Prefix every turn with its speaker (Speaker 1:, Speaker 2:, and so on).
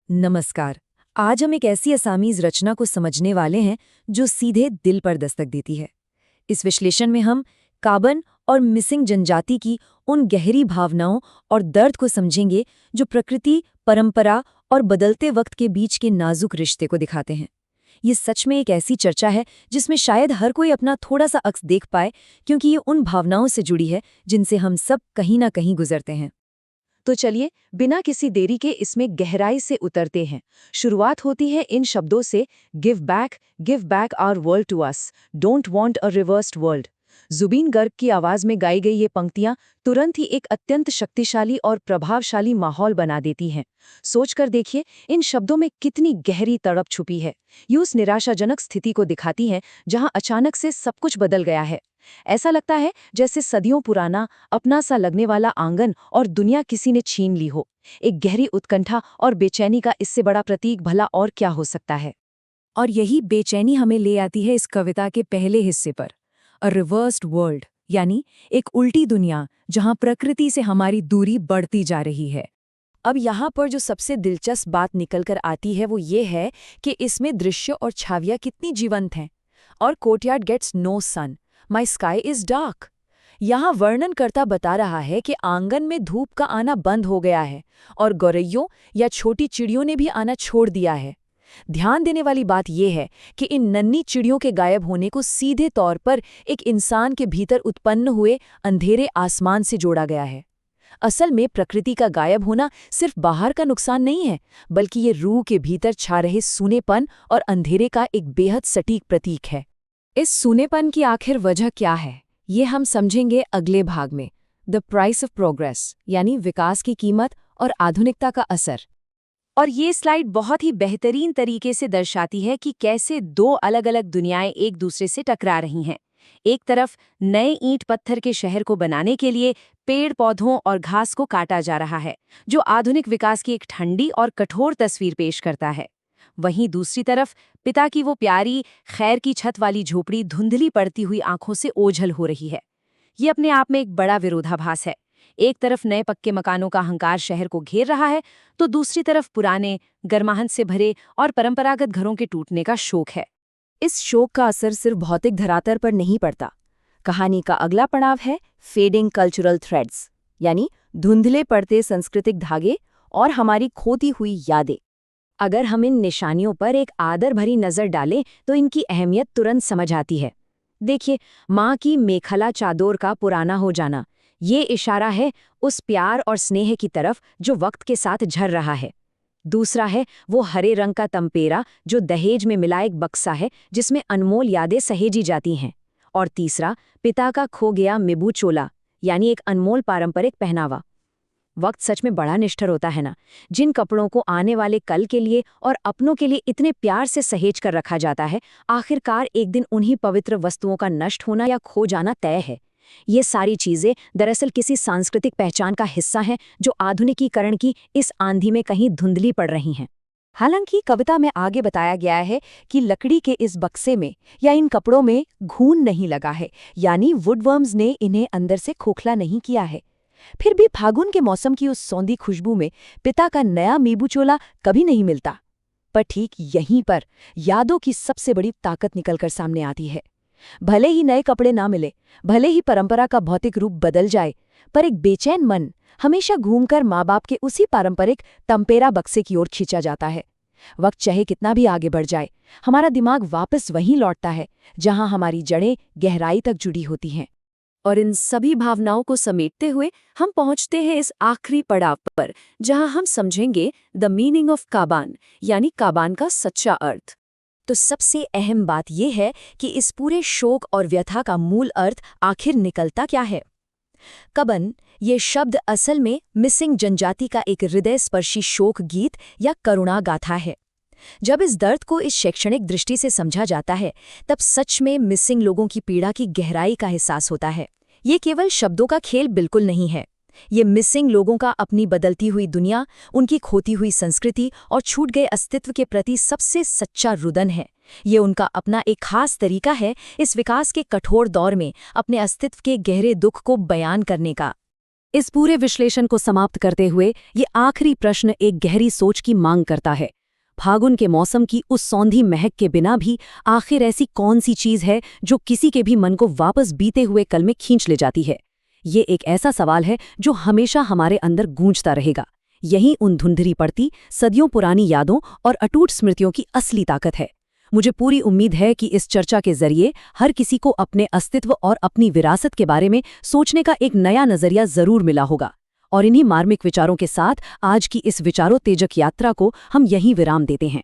Speaker 1: नमस्कार। आज हम एक ऐसी असामीज़ रचना को समझने वाले हैं जो सीधे दिल पर दस्तक देती है। इस विश्लेषण में हम काबन और मिसिंग जनजाति की उन गहरी भावनाओं और दर्द को समझेंगे जो प्रकृति, परंपरा और बदलते वक्त के बीच के नाजुक रिश्ते को दिखाते हैं। ये सच में एक ऐसी चर्चा है जिसमें शायद हर कोई अपना थोड़ा सा अक्स देख पाए, क्योंकि ये उन भावनाओं से जुड़ी है जिनसे हम सब कहीं ना कहीं गुजरते हैं।
Speaker 2: तो चलिए बिना किसी देरी के इसमें गहराई से उतरते हैं। शुरुआत होती है इन शब्दों से, give back our world to us, don't want a reversed world. Zubeen Garg की आवाज में गाई गई ये पंक्तियां तुरंत ही एक अत्यंत शक्तिशाली और प्रभावशाली माहौल बना देती हैं। सोचकर देखिए, इन शब्दों में कितनी गहरी तड़प छुपी है। ये उस निराशाजनक स्थिति को दिखाती हैं जहां अचानक से सब कुछ बदल गया है। ऐसा लगता है जैसे सदियों पुराना अपना सा लगने वाला आंगन और दुनिया किसी ने छीन ली हो। एक गहरी उत्कंठा और बेचैनी का इससे बड़ा प्रतीक भला और क्या हो सकता है।
Speaker 1: और यही बेचैनी हमें ले आती है इस कविता के पहले हिस्से पर, अ रिवर्स्ड वर्ल्ड, यानी एक उल्टी दुनिया जहां प्रकृति से हमारी दूरी बढ़ती जा रही है। अब यहाँ पर जो सबसे दिलचस्प बात निकलकर आती है वो ये है कि इसमें दृश्य और छावियाँ कितनी जीवंत हैं। और courtyard gets no sun, my sky is dark. यहाँ वर्णनकर्ता बता रहा है कि आंगन में धूप का आना बंद हो गया है और गौरैयों या छोटी चिड़ियों ने भी आना छोड़ दिया है। ध्यान देने वाली बात यह है कि इन नन्ही चिड़ियों के गायब होने को सीधे तौर पर एक इंसान के भीतर उत्पन्न हुए अंधेरे आसमान से जोड़ा गया है। असल में प्रकृति का गायब होना सिर्फ बाहर का नुकसान नहीं है, बल्कि ये रूह के भीतर छा रहे सूनेपन और अंधेरे का एक बेहद सटीक प्रतीक है। इस सूनेपन की आखिर वजह क्या है, ये हम समझेंगे अगले भाग में, द प्राइस ऑफ प्रोग्रेस, यानी विकास की कीमत और आधुनिकता का असर।
Speaker 2: और ये स्लाइड बहुत ही बेहतरीन तरीके से दर्शाती है कि कैसे दो अलग अलग दुनियाएं एक दूसरे से टकरा रही हैं। एक तरफ नए ईंट पत्थर के शहर को बनाने के लिए पेड़ पौधों और घास को काटा जा रहा है, जो आधुनिक विकास की एक ठंडी और कठोर तस्वीर पेश करता है। वहीं दूसरी तरफ पिता की वो प्यारी खैर की छत वाली झोपड़ी धुंधली पड़ती हुई आंखों से ओझल हो रही है। ये अपने आप में एक बड़ा विरोधाभास है। एक तरफ नए पक्के मकानों का हंकार शहर को घेर रहा है, तो दूसरी तरफ पुराने, गर्माहट से भरे और परंपरागत घरों के टूटने का शोक है।
Speaker 1: इस शोक का असर सिर्फ भौतिक धरातल पर नहीं पड़ता। कहानी का अगला पड़ाव है फेडिंग कल्चरल थ्रेड्स, यानी धुंधले पड़ते सांस्कृतिक धागे और हमारी खोती हुई यादें। अगर हम इन निशानियों पर एक आदर भरी नज़र डालें तो इनकी अहमियत तुरंत समझ आती है। देखिए, माँ की मेखला चादर का पुराना हो जाना, ये इशारा है उस प्यार और स्नेह की तरफ जो वक्त के साथ झर रहा है। दूसरा है वो हरे रंग का तंपेरा जो दहेज में मिला एक बक्सा है जिसमें अनमोल यादें सहेजी जाती हैं। और तीसरा, पिता का खो गया मिबू चोला, यानी एक अनमोल पारंपरिक पहनावा। वक्त सच में बड़ा निष्ठुर होता है ना, जिन कपड़ों को आने वाले कल के लिए और अपनों के लिए इतने प्यार से सहेज कर रखा जाता है, आखिरकार एक दिन उन्हीं पवित्र वस्तुओं का नष्ट होना या खो जाना तय है। ये सारी चीजें दरअसल किसी सांस्कृतिक पहचान का हिस्सा हैं जो आधुनिकीकरण की इस आंधी में कहीं धुंधली पड़ रही हैं। हालांकि कविता में आगे बताया गया है कि लकड़ी के इस बक्से में या इन कपड़ों में घून नहीं लगा है, यानी वुडवर्म्स ने इन्हें अंदर से खोखला नहीं किया है। फिर भी फागुन के मौसम की उस सौंधी खुशबू में पिता का नया मीबू चोला कभी नहीं मिलता। पर ठीक यहीं पर यादों की सबसे बड़ी ताकत निकलकर सामने आती है। भले ही नए कपड़े ना मिले, भले ही परंपरा का भौतिक रूप बदल जाए, पर एक बेचैन मन हमेशा घूमकर माँ बाप के उसी पारंपरिक तंपेरा बक्से की ओर खींचा जाता है। वक्त चाहे कितना भी आगे बढ़ जाए, हमारा दिमाग वापस वहीं लौटता है जहां हमारी जड़ें गहराई तक जुड़ी होती हैं। और इन सभी भावनाओं को समेटते हुए हम पहुंचते हैं इस आखिरी पड़ाव पर, जहां हम समझेंगे द मीनिंग ऑफ काबान, यानी काबान का सच्चा अर्थ। तो सबसे अहम बात यह है कि इस पूरे शोक और व्यथा का मूल अर्थ आखिर निकलता क्या है। कबन, ये शब्द असल में मिसिंग जनजाति का एक हृदयस्पर्शी शोक गीत या करुणा गाथा है। जब इस दर्द को इस शैक्षणिक दृष्टि से समझा जाता है, तब सच में मिसिंग लोगों की पीड़ा की गहराई का एहसास होता है। ये केवल शब्दों का खेल बिल्कुल नहीं है। ये मिसिंग लोगों का अपनी बदलती हुई दुनिया, उनकी खोती हुई संस्कृति और छूट गए अस्तित्व के प्रति सबसे सच्चा रुदन है। ये उनका अपना एक खास तरीका है इस विकास के कठोर दौर में अपने अस्तित्व के गहरे दुख को बयान करने का।
Speaker 2: इस पूरे विश्लेषण को समाप्त करते हुए ये आखिरी प्रश्न एक गहरी सोच की मांग करता है। फागुन के मौसम की उस सौंधी महक के बिना भी आखिर ऐसी कौन सी चीज है जो किसी के भी मन को वापस बीते हुए कल में खींच ले जाती है? ये एक ऐसा सवाल है जो हमेशा हमारे अंदर गूंजता रहेगा। यही उन धुंधली पड़ती सदियों पुरानी यादों और अटूट स्मृतियों की असली ताकत है। मुझे पूरी उम्मीद है कि इस चर्चा के जरिए हर किसी को अपने अस्तित्व और अपनी विरासत के बारे में सोचने का एक नया नजरिया जरूर मिला होगा। और इन्हीं मार्मिक विचारों के साथ आज की इस विचारोत्तेजक यात्रा को हम यहीं विराम देते हैं।